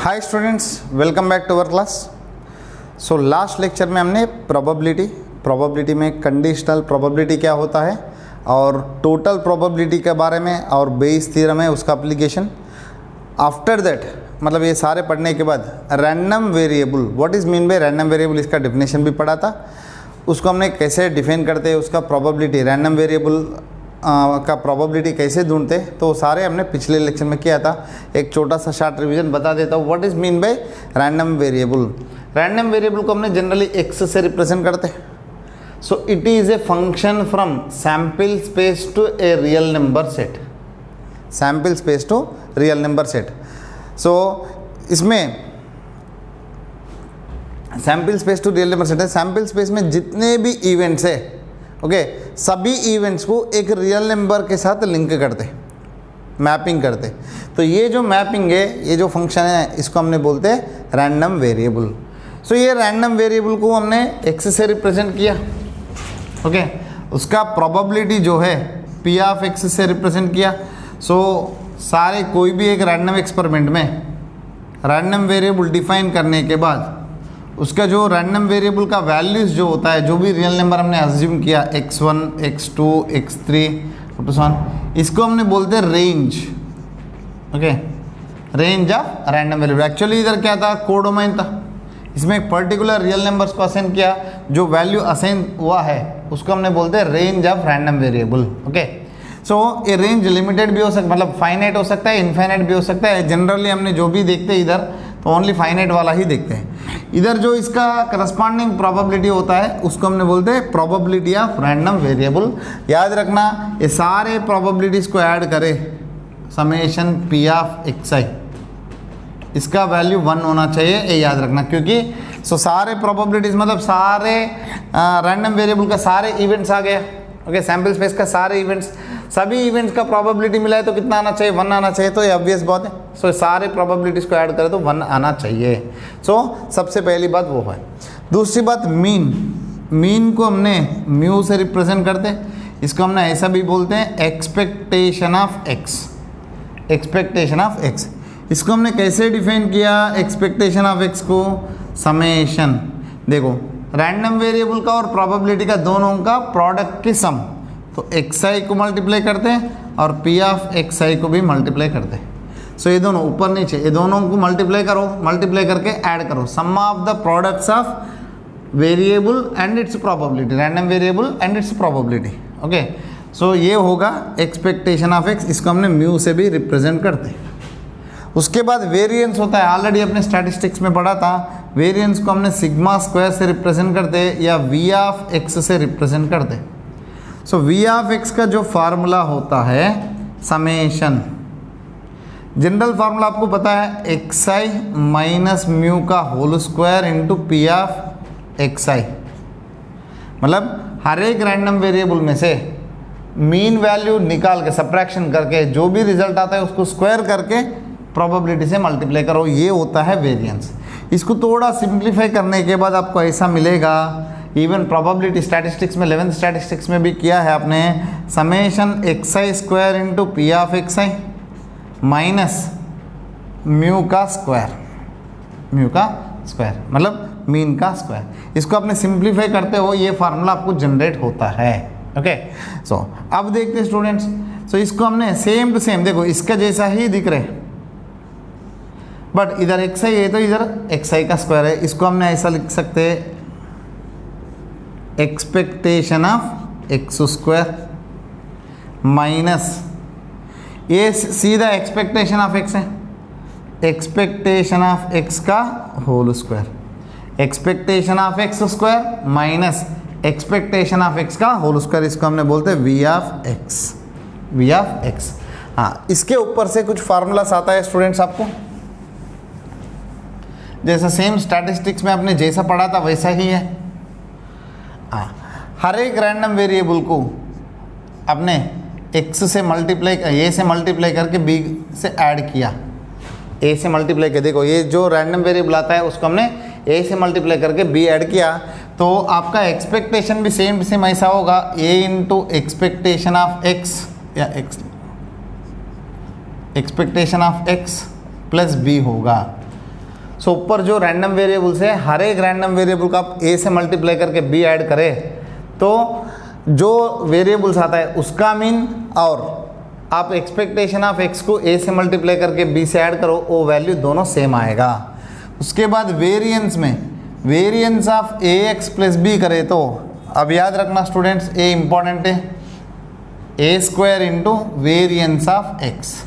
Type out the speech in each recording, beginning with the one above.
Hi students, welcome back to our class. So last lecture में हमने probability में conditional probability क्या होता है और टोटल प्रोबेबिलिटी के बारे में और बेस थ्योरम है उसका एप्लीकेशन। आफ्टर दैट मतलब ये सारे पढ़ने के बाद random variable, what is mean by random variable, इसका डेफिनेशन भी पढ़ा था। उसको हमने कैसे डिफाइन करते हैं, उसका प्रोबेबिलिटी रैंडम वेरिएबल का प्रोबेबिलिटी कैसे ढूंढते, तो सारे हमने पिछले लेक्चर में किया था। एक छोटा सा शॉर्ट रिवीजन बता देता हूँ। What is mean by random variable. Random variable को हमने जनरली एक्स से रिप्रेजेंट करते हैं। So it is a function from sample space to a real number set, sample space to real number set. So इसमें sample space to real number set है। Sample space में जितने भी events है, okay, सभी events को एक real number के साथ लिंक करते, मैपिंग करते। तो ये जो मैपिंग है, ये जो फंक्शन है, इसको हमने बोलते हैं रैंडम वेरिएबल। सो ये रैंडम वेरिएबल को हमने एक्स से रिप्रेजेंट किया, ओके। उसका प्रोबेबिलिटी जो है पी ऑफ एक्स से रिप्रेजेंट किया। सो सारे कोई भी एक रैंडम एक्सपेरिमेंट में रैंडम वेरिएबल डिफाइन करने के बाद उसका जो रैंडम वेरिएबल का वैल्यूज जो होता है, जो भी रियल नंबर हमने अज्यूम किया x1, x2, x3 इसको हमने बोलते हैं range, okay, range of random variable. Actually इधर क्या था, कोडोमाइन था। इसमें एक पर्टिकुलर रियल नंबर्स को असाइन किया, जो वैल्यू असाइन हुआ है उसको हमने बोलते हैं range of random variable, okay. So ये रेंज लिमिटेड भी हो सकता, मतलब फाइनाइट हो सकता है, इनफाइनाइट भी हो सकता है। जनरली हमने जो भी देखते हैं इधर तो ओनली फाइनाइट वाला ही देखते हैं। इधर जो इसका करस्पॉन्डिंग प्रोबेबिलिटी होता है उसको हमने बोलते हैं प्रोबेबिलिटी ऑफ रैंडम वेरिएबल। याद रखना, ये सारे प्रोबेबिलिटीज को ऐड करें, समेशन पी ऑफ एक्स आई, इसका वैल्यू 1 होना चाहिए, ये याद रखना। क्योंकि सारे प्रोबेबिलिटीज मतलब सारे रैंडम वेरिएबल का सारे इवेंट्स आ गया, ओके, सैम्पल स्पेस का सारे इवेंट्स, सभी इवेंट्स का प्रोबेबिलिटी मिला है तो कितना आना चाहिए, 1 आना चाहिए। तो ये ऑब्वियस बात है। सो सारे प्रोबेबिलिटीज को ऐड करें तो 1 आना चाहिए। सो सबसे पहली बात वो है। दूसरी बात मीन को हमने म्यू से रिप्रेजेंट करते हैं। इसको हमने ऐसा भी बोलते हैं expectation of x, expectation of x. इसको हमने कैसे डिफाइन किया एक्सपेक्टेशन ऑफ एक्स को, समेशन, देखो रैंडम वेरिएबल का और प्रोबेबिलिटी का दोनों का प्रोडक्ट की सम, तो एक्स आई को मल्टीप्लाई करते हैं और पी ऑफ एक्स आई को भी मल्टीप्लाई करते हैं। सो ये दोनों ऊपर नीचे, ये दोनों को मल्टीप्लाई करो, मल्टीप्लाई करके ऐड करो, sum of the products of variable and its probability, random variable and its probability, okay. So ये होगा एक्सपेक्टेशन ऑफ एक्स, इसको हमने म्यू से भी रिप्रेजेंट करते हैं। उसके बाद वेरिएंस होता है, ऑलरेडी अपने स्टैटिस्टिक्स में पढ़ा था। वेरिएंस को हमने सिग्मा स्क्वायर से रिप्रेजेंट करते या वी ऑफ एक्स से रिप्रेजेंट करते। सो वी ऑफ एक्स का जो फार्मूला होता है समेशन, जनरल फार्मूला आपको पता है, एक्स आई माइनस म्यू का whole square into P of X I. मतलब हर एक रैंडम वेरिएबल में से मीन वैल्यू निकाल के सब्ट्रैक्शन करके जो भी रिजल्ट आता है उसको स्क्वायर करके प्रोबेबिलिटी से मल्टीप्लाई करो, ये होता है वेरिएंस। इसको थोड़ा सिंप्लीफाई करने के बाद आपको ऐसा मिलेगा, इवन प्रोबेबिलिटी स्टैटिस्टिक्स में 11th स्टैटिस्टिक्स में भी किया है आपने, summation x I square into P of X I minus mu का स्क्वायर, म्यू का स्क्वायर मतलब मीन का स्क्वायर। इसको आपने सिंप्लीफाई करते हो, ये फार्मूला आपको जनरेट होता है, ओके। सो अब देखते हैं स्टूडेंट्स, सो इसको हमने सेम टू सेम, देखो इसका जैसा ही दिख रहे, बट इधर एक्स आई है तो इधर एक्स आई का स्क्वायर है। इसको हमने ऐसा लिख सकते हैं, expectation of X square minus, ये सीधा एक्सपेक्टेशन ऑफ एक्स है, एक्सपेक्टेशन ऑफ एक्स का whole square, expectation of X square minus expectation of X का होल स्क्वायर। इसको हमने बोलते हैं V of X, V of X. हाँ, इसके ऊपर से कुछ फार्मूलास आता है स्टूडेंट्स आपको, जैसा सेम स्टैटिस्टिक्स में आपने जैसा पढ़ा था वैसा ही है। हाँ, हर एक रैंडम वेरिएबल को आपने एक्स से मल्टीप्लाई, ए से मल्टीप्लाई करके बी से ऐड किया, ए से मल्टीप्लाई कर, देखो ये जो रैंडम वेरिएबल आता है उसको हमने ए से मल्टीप्लाई करके बी ऐड किया, तो आपका एक्सपेक्टेशन भी सेम ऐसा होगा, A into expectation of X या X expectation of X plus B होगा। सो ऊपर जो रैंडम वेरिएबल्स है, हर एक रैंडम वेरिएबल को आप ए से मल्टीप्लाई करके बी ऐड करें तो जो वेरिएबल्स आता है उसका मीन और आप एक्सपेक्टेशन ऑफ एक्स को ए से मल्टीप्लाई करके बी से ऐड करो, वो वैल्यू दोनों सेम आएगा। उसके बाद वेरिएंस में variance of A X plus B करें तो अब याद रखना स्टूडेंट्स, ए इंपॉर्टेंट है, A square into variance of X.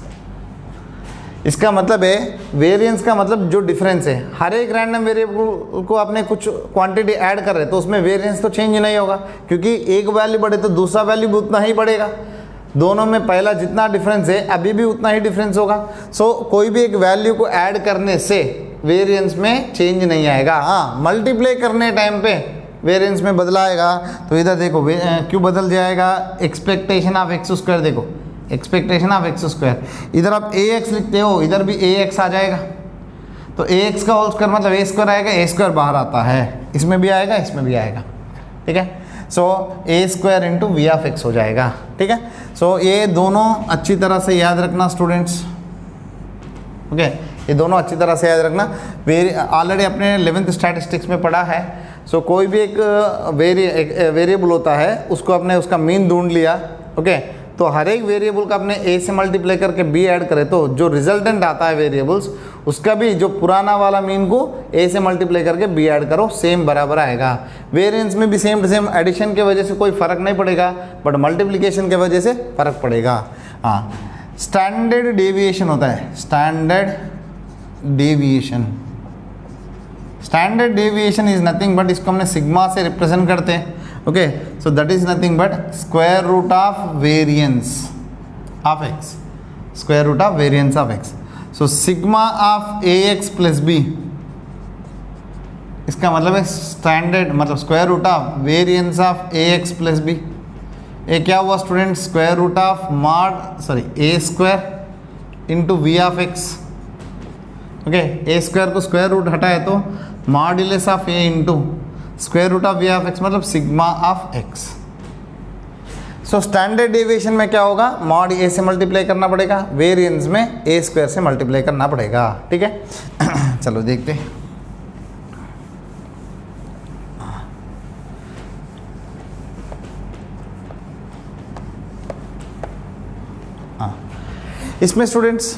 इसका मतलब है वेरिएंस का मतलब जो डिफरेंस है, हर एक रैंडम वेरिएबल को आपने कुछ क्वांटिटी ऐड कर रहे तो उसमें वेरिएंस तो चेंज नहीं होगा, क्योंकि एक वैल्यू बढ़े तो दूसरा वैल्यू भी उतना ही बढ़ेगा। दोनों में पहला जितना डिफरेंस है अभी भी उतना ही डिफरेंस होगा। सो कोई भी एक वैल्यू को ऐड करने से वेरिएंस में चेंज नहीं आएगा। हाँ, मल्टीप्लाई करने टाइम पे वेरिएंस में बदला आएगा। तो इधर देखो क्यों बदल जाएगा, एक्सपेक्टेशन ऑफ एक्स स्क्वायर, देखो एक्सपेक्टेशन ऑफ एक्स स्क्वायर, इधर आप ए एक्स लिखते हो, इधर भी ए एक्स आ जाएगा। तो ए एक्स का होल स्क्वायर मतलब ए स्क्वायर आएगा, ए स्क्वायर बाहर आता है, इसमें भी आएगा इसमें भी आएगा, ठीक है। So A square into V of X हो जाएगा, ठीक है। सो ये दोनों अच्छी तरह से याद रखना स्टूडेंट्स, ओके, ये दोनों अच्छी तरह से याद रखना। ऑलरेडी अपने 11th स्टैटिस्टिक्स में पढ़ा है। सो कोई भी एक वेरिएबल होता है, उसको आपने उसका मीन ढूंढ लिया, ओके, तो हर एक वेरिएबल का आपने ए से मल्टीप्लाई करके बी ऐड करे तो जो रिजल्टेंट आता है वेरिएबल्स, उसका भी जो पुराना वाला मीन को ए से मल्टीप्लाई करके बी ऐड करो, सेम बराबर आएगा। वेरिएंस में भी सेम टू सेम, एडिशन के वजह से कोई फ़र्क नहीं पड़ेगा, बट मल्टीप्लिकेशन के वजह से फ़र्क पड़ेगा। हाँ, स्टैंडर्ड डेविएशन होता है, standard deviation, standard deviation is nothing but, इसको हमने सिग्मा से रिप्रेजेंट करते हैं, okay. So that is nothing but square root of variance of X, square root of variance of X. So sigma of A X plus B, इसका मतलब है standard मतलब square root of variance of A X plus B. ये क्या हुआ student, square root of A square into V of x, okay. A square को square root हटाए तो modulus of A into square root of V of X मतलब sigma of X. So standard deviation में क्या होगा, mod ए से multiply करना पड़ेगा, वेरिएंस में ए स्क्वायर से मल्टीप्लाई करना पड़ेगा, ठीक है। चलो देखते हैं। इसमें students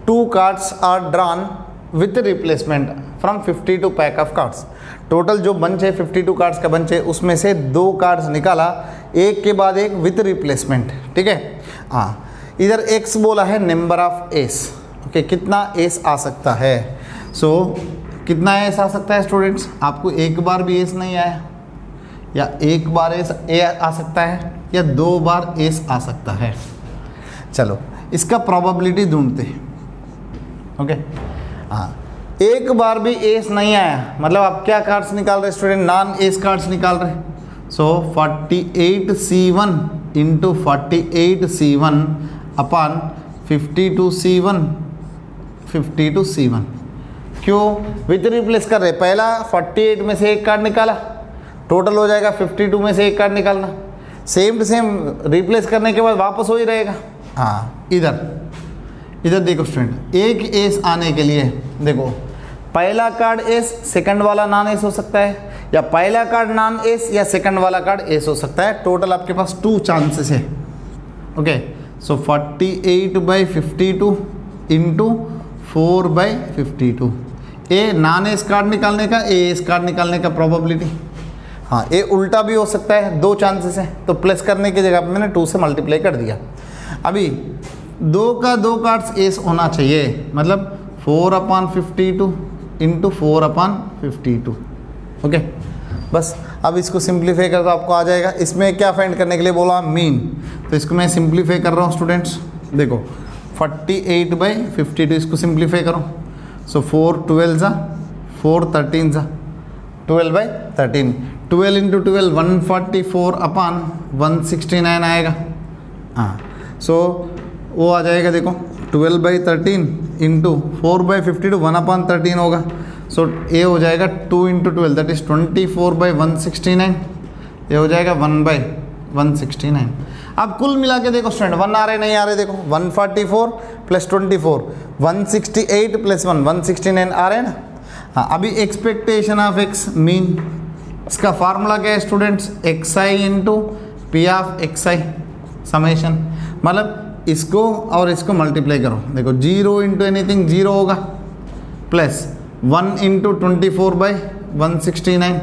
2 cards are drawn with replacement from 52 pack of cards. Total जो बंच है 52 कार्ड्स का बंच है, उसमें से 2 कार्ड्स निकाला, एक के बाद एक विथ रिप्लेसमेंट, ठीक है। हाँ, इधर एक्स बोला है नंबर ऑफ एस, ओके, कितना एस आ सकता है। सो कितना एस आ सकता है स्टूडेंट्स, आपको एक बार भी एस नहीं आया, या एक बार एस आ सकता है, या 2 बार एस आ सकता है। चलो इसका प्रोबेबिलिटी ढूंढते हैं, ओके। हाँ, एक बार भी एस नहीं आया मतलब आप क्या कार्ड्स निकाल रहे स्टूडेंट, नॉन एस कार्ड्स निकाल रहे। सो 48C1 into 48C1 upon 52C1 क्यों विथ रिप्लेस कर रहे, पहला 48 में से एक कार्ड निकाला, टोटल हो जाएगा 52 में से एक कार्ड निकालना, सेम टू सेम रिप्लेस करने के बाद वापस हो ही रहेगा। हाँ, इधर देखो स्टूडेंट, एक एस आने के लिए देखो, पहला कार्ड एस, सेकंड वाला नॉन एस हो सकता है, या पहला कार्ड नॉन एस या सेकंड वाला कार्ड एस हो सकता है। टोटल आपके पास 2 चांसेस है, okay. So 48/52 into 4/52, a non S card निकालने का, ए एस कार्ड निकालने का प्रोबेबिलिटी। हाँ, ये उल्टा भी हो सकता है, 2 चांसेस है, तो प्लस करने की जगह पे मैंने 2 से मल्टीप्लाई कर दिया। अभी 2 का 2 कार्ड्स एस होना चाहिए, मतलब 4/52 इंटू 4/52, ओके। बस अब इसको सिंप्लीफाई कर तो आपको आ जाएगा। इसमें क्या फाइंड करने के लिए बोला, मीन, तो इसको मैं सिंप्लीफाई कर रहा हूँ स्टूडेंट्स। देखो 48/52 इसको सिंप्लीफाई करो। सो 4 12 ज़ा 4 13 ज़ा 12/13, 12 इंटू 12 144/169 आएगा। हाँ, सो वो आ जाएगा, देखो 12/13 इंटू 4/52 1/13 होगा। सो ये हो जाएगा 2 इंटू 12 दैट इज़ 24/169, ये हो जाएगा 1/169। अब कुल मिला के देखो स्टूडेंट, 1 आ रहे नहीं आ रहे, देखो 144 + 24 168 + 1 169 आ रहे हैं ना। हाँ, अभी एक्सपेक्टेशन ऑफ एक्स मीन, इसका फार्मूला क्या है students, x I into P of X I summation, मतलब इसको और इसको मल्टीप्लाई करो, देखो 0 इंटू एनीथिंग 0 होगा, plus 1 into 24/169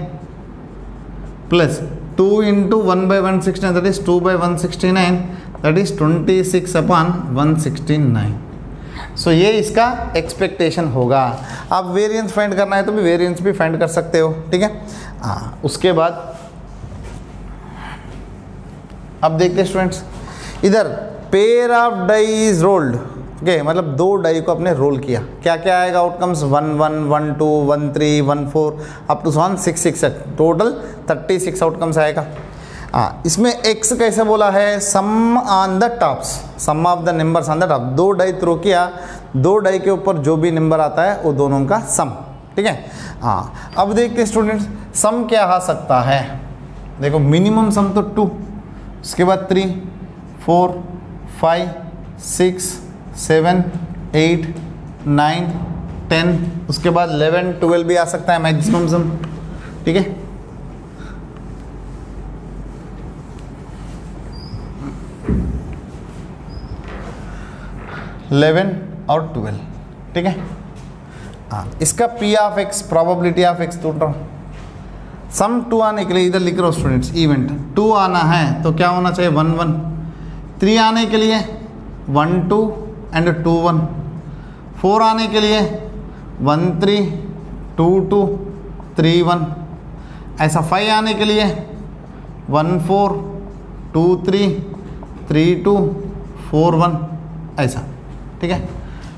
plus 2 into 1/169 that is 2/169 that is 26/169। सो ये इसका एक्सपेक्टेशन होगा। आप वेरिएंस फाइंड करना है तो भी वेरिएंस भी फाइंड कर सकते हो, ठीक है। हाँ, उसके बाद अब देखते हैं स्टूडेंट्स, इधर pair of die is rolled, okay, मतलब 2 डाई को आपने रोल किया, क्या क्या आएगा outcomes, 1 1 1 2 1 3 1 4 up to 6 6 total 36 outcomes आएगा। इसमें x कैसे बोला है, sum on the tops, sum of the numbers on the top, 2 die throw किया, 2 डाई के ऊपर जो भी नंबर आता है वो दोनों का सम, ठीक है। अब देखते हैं स्टूडेंट्स सम क्या आ सकता है, देखो मिनिमम सम तो 2, उसके बाद 3 4 5 6 7 8 9 10, उसके बाद 11 12 भी आ सकता है मैक्सिमम सम, ठीक है। इलेवन और 12, ठीक है। इसका P of x, probability of x ढूंढ रहा हूँ। सम 2 आने के लिए इधर लिख रहा हूँ स्टूडेंट्स, इवेंट 2 आना है तो क्या होना चाहिए 1 1, 3 आने के लिए 1 2 एंड 2 1, 4 आने के लिए 1 3 2 2 3 1, ऐसा 5 आने के लिए 1 4 2 3 3 2 4 1, ऐसा, ठीक है।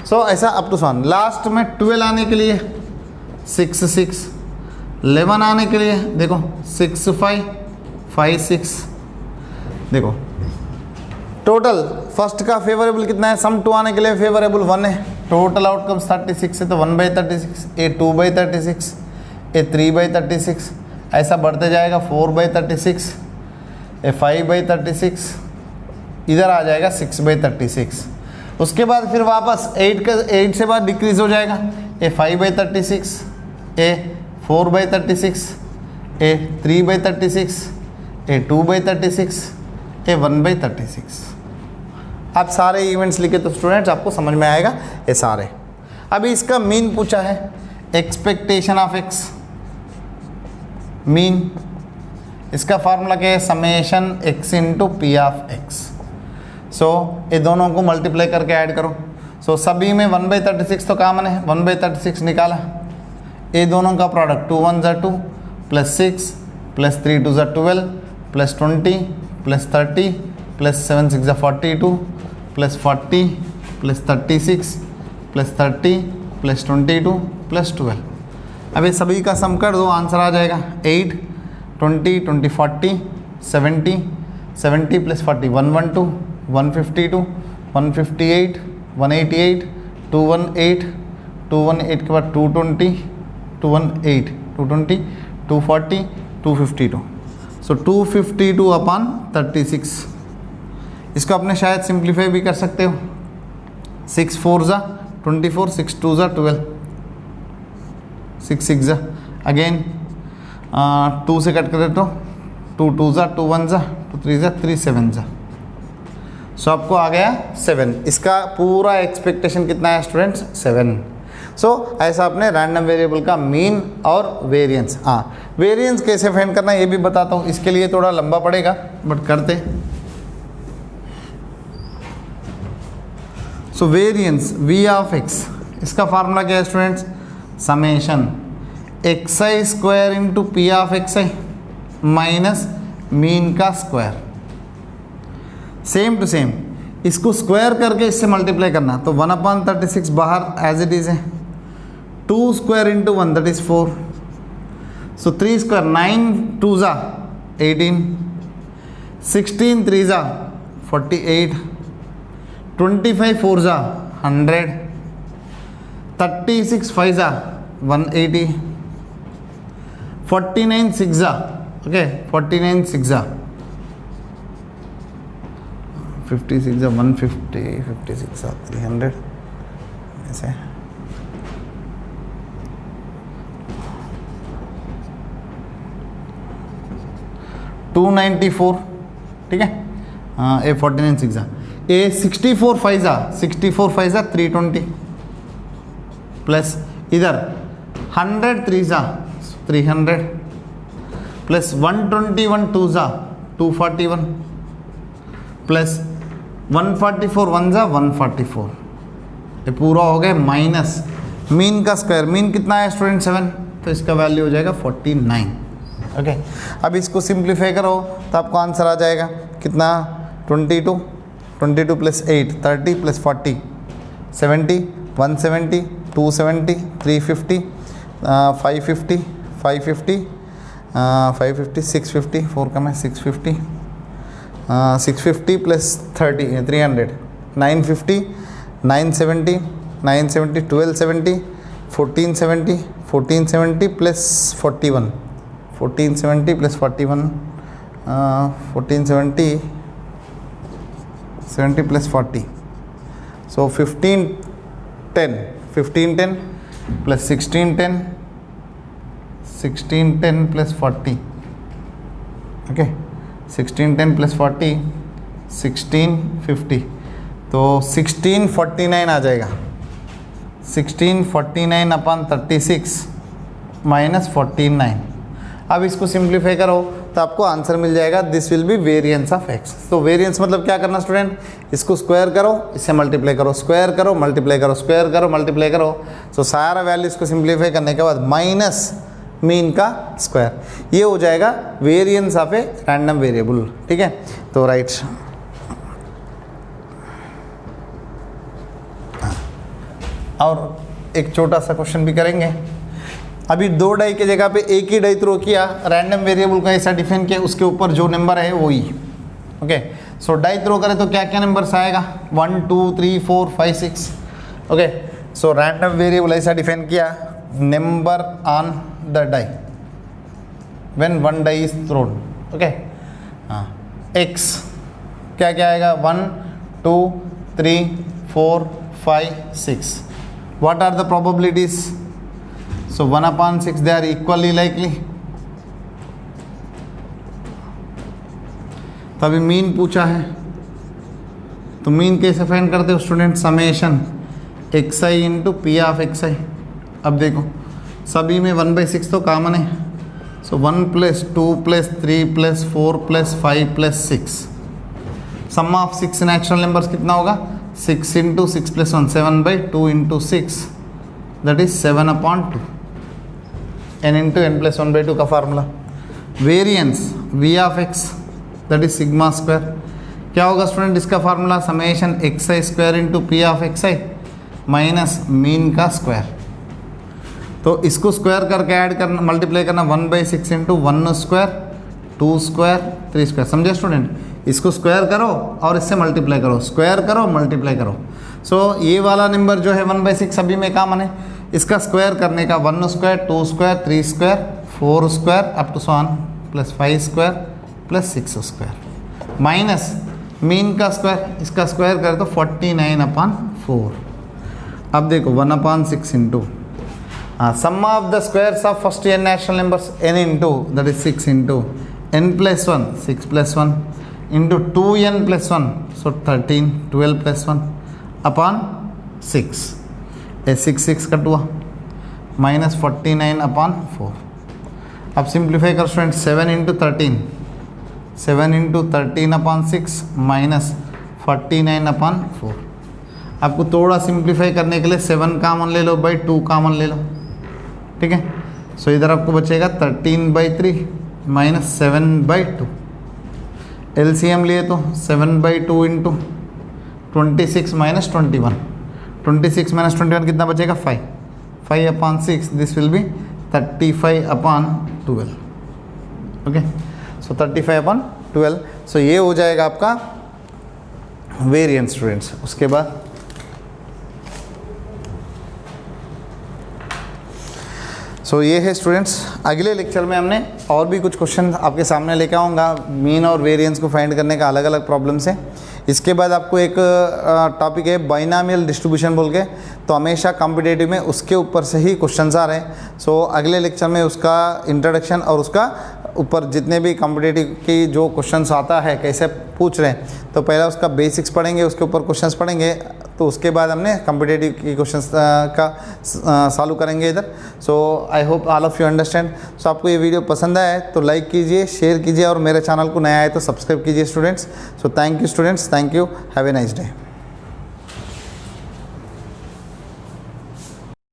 सो ऐसा अप टू 1, लास्ट में 12 आने के लिए 6 6, 11 आने के लिए देखो 6 5 5 6, देखो टोटल फर्स्ट का फेवरेबल कितना है, सम 2 आने के लिए फेवरेबल 1 है, टोटल आउटकम्स 36 है तो 1/36, ए 2/36, ए 3/36, ऐसा बढ़ते जाएगा 4/36, ए 5/36, इधर आ जाएगा 6/36। उसके बाद फिर वापस 8 से बाद डिक्रीज हो जाएगा, ए 5/36, ए 4/36, ए 3/36, ए 2/36, ए 1/36। आप सारे इवेंट्स लिखे तो स्टूडेंट्स आपको समझ में आएगा ये सारे। अभी इसका मीन पूछा है, एक्सपेक्टेशन ऑफ एक्स मीन, इसका फार्मूला क्या है, summation X into P of X. So ये दोनों को मल्टीप्लाई करके ऐड करो। सो सभी में 1/36 तो कॉमन है, 1/36 निकाला, ये दोनों का product 2 1 2 plus 6 plus 3 2 12 plus 20 plus 30 plus 7 6 42 plus 40 plus 36 plus 30 plus 22 plus 12। अब ये सभी का सम कर दो, आंसर आ जाएगा 8 20 20 40 70 70 प्लस 40 112 152 158 188 218 218 के बाद 220 218 220 240 252। सो 252 अपॉन 36, इसको अपने शायद सिंप्लीफाई भी कर सकते हो, 6 4 ज़ा 24 6 2 ज़ा 12 6 6 ज़ा अगेन 2 से कट कर देते हो, 2 2 ज़ा 2 1 ज़ा 2 3 ज़ा 3 7 ज़ा। सो आपको आ गया 7, इसका पूरा एक्सपेक्टेशन कितना है स्टूडेंट्स 7। सो ऐसा अपने रैंडम वेरिएबल का मीन और वेरिएंस। वेरिएंस कैसे फाइंड करना है ये भी बताता हूँ, इसके लिए थोड़ा लंबा पड़ेगा बट करते। सो वेरिएंस वी ऑफ एक्स, इसका फार्मूला क्या है students, summation x I square into P of X I minus mean का स्क्वायर, सेम टू सेम इसको स्क्वायर करके इससे मल्टीप्लाई करना, तो 1/36 बाहर एज इट इज़ है, 2 square into 1 that is 4, so 3 square 9 2 ज़ा 18, 16 3 ज़ा 48, 25 4 ज़ा 100, 36 5 ज़ा 180, 49 6 ज़ा ओके 49 6 ज़ा 56 ज़ा 150, 56 ज़ा 300, ऐसे 294, ठीक है, ए 49 6 ए 64 5 जा 320 प्लस इधर 100 3 जा 300 प्लस 121 2 जा 241 प्लस 144 1 जा 144, ये पूरा हो गया माइनस मीन का स्क्वायर। मीन कितना है स्टूडेंट 7, तो इसका वैल्यू हो जाएगा 49। ओके, अब इसको सिंप्लीफाई करो तो आपको आंसर आ जाएगा कितना, 22 प्लस 8 30 प्लस 40 70 170 270 350 550 650 4 कम है 650 650 प्लस 30 300 950 970 1270 1470 प्लस 41 1470 प्लस 41 1470 70 प्लस 40, सो 1510 प्लस 1610 प्लस 40, ओके 1610 प्लस 40 1650, तो 1649 आ जाएगा। 1649 अपन 36 माइनस 49। अब इसको सिंप्लीफाई करो तो आपको आंसर मिल जाएगा, this will be variance of x. तो वेरिएंस मतलब क्या करना स्टूडेंट, इसको स्क्वायर करो, इससे मल्टीप्लाई करो, स्क्वायर करो, मल्टीप्लाई करो, स्क्वायर करो, मल्टीप्लाई करो, तो सारा वैल्यू इसको सिंप्लीफाई करने के बाद माइनस मीन का स्क्वायर, ये हो जाएगा variance of a random variable, ठीक है। तो राइट, और एक छोटा सा क्वेश्चन भी करेंगे। अभी 2 डाई की जगह पे एक ही डाई थ्रो किया, रैंडम वेरिएबल का ऐसा डिफाइन किया, उसके ऊपर जो नंबर है वही, ओके। सो डाई थ्रो करें तो क्या क्या नंबर्स आएगा, 1 2 3 4 5 6, ओके। सो रैंडम वेरिएबल ऐसा डिफाइन किया, number on the die when 1 die is thrown, okay. X क्या क्या आएगा, 1 2 3 4 5 6, what are the probabilities, so 1/6 they are equally likely। तो अभी मीन पूछा है, तो मीन कैसे फाइंड करते हो student, summation xi into P of xi। अब देखो सभी में 1/6 तो कॉमन है, so 1 plus 2 plus 3 plus 4 plus 5 plus 6, sum of 6 natural numbers कितना होगा, 6 into 6 plus 1 7/2 into 6 that is 7/2, n into n plus 1/2 का formula. Variance v of x that is sigma square, क्या होगा स्टूडेंट इसका formula, summation xi square into P of xi minus mean का square. तो इसको square करके add करना, multiply करना, 1/6 इंटू 1 स्क्वायर 2 स्क्वायर 3 स्क्वायर, समझे स्टूडेंट। इसको स्क्वायर करो और इससे मल्टीप्लाई करो, स्क्वायर करो मल्टीप्लाई करो। सो ये वाला नंबर जो है 1/6 सभी में कॉमन है, इसका स्क्वायर करने का 1 square 2 square 3 square 4 square up to 1 plus 5 square plus 6 square minus mean का स्क्वायर, इसका स्क्वायर करें तो 49/4। अब देखो 1/6 into sum of the squares of first n natural numbers n into that is 6 into n plus 1 6 plus 1 into 2n plus 1 so 13 12 plus 1 upon 6, ए 6 cut हुआ minus 49/4। अब simplify कर स्टूडेंट, 7 इंटू 13/6 माइनस 49/4। आपको थोड़ा सिंप्लीफाई करने के लिए 7 common ले लो, बाई 2 कॉमन ले लो, ठीक है। सो इधर आपको बचेगा 13/3 माइनस 7/2, एलसीएम लिए तो 7/2 इंटू 26 माइनस 21, 26 माइनस 21 कितना बचेगा 5, 5/6 दिस विल बी 35/12, ओके। सो 35/12, सो ये हो जाएगा आपका वेरिएंस स्टूडेंट्स। उसके बाद सो ये है स्टूडेंट्स, अगले लेक्चर में हमने और भी कुछ क्वेश्चन आपके सामने लेके आऊँगा, मीन और वेरिएंस को फाइंड करने का अलग अलग प्रॉब्लम्स है। इसके बाद आपको एक टॉपिक है बाइनॉमियल डिस्ट्रीब्यूशन बोल के, तो हमेशा कॉम्पिटेटिव में उसके ऊपर से ही क्वेश्चंस आ रहे हैं। सो अगले लेक्चर में उसका इंट्रोडक्शन और उसका ऊपर जितने भी कॉम्पिटिटिव की जो क्वेश्चंस आता है कैसे पूछ रहे हैं, तो पहला उसका बेसिक्स पढ़ेंगे, उसके ऊपर क्वेश्चंस पढ़ेंगे, तो उसके बाद हमने कॉम्पिटिटिव की क्वेश्चंस का सॉल्व करेंगे इधर। So I hope all of you understand. So आपको ये वीडियो पसंद आया है तो लाइक कीजिए, शेयर कीजिए और मेरे चैनल को नया है तो सब्सक्राइब कीजिए students. So thank you students, thank you, have a nice day.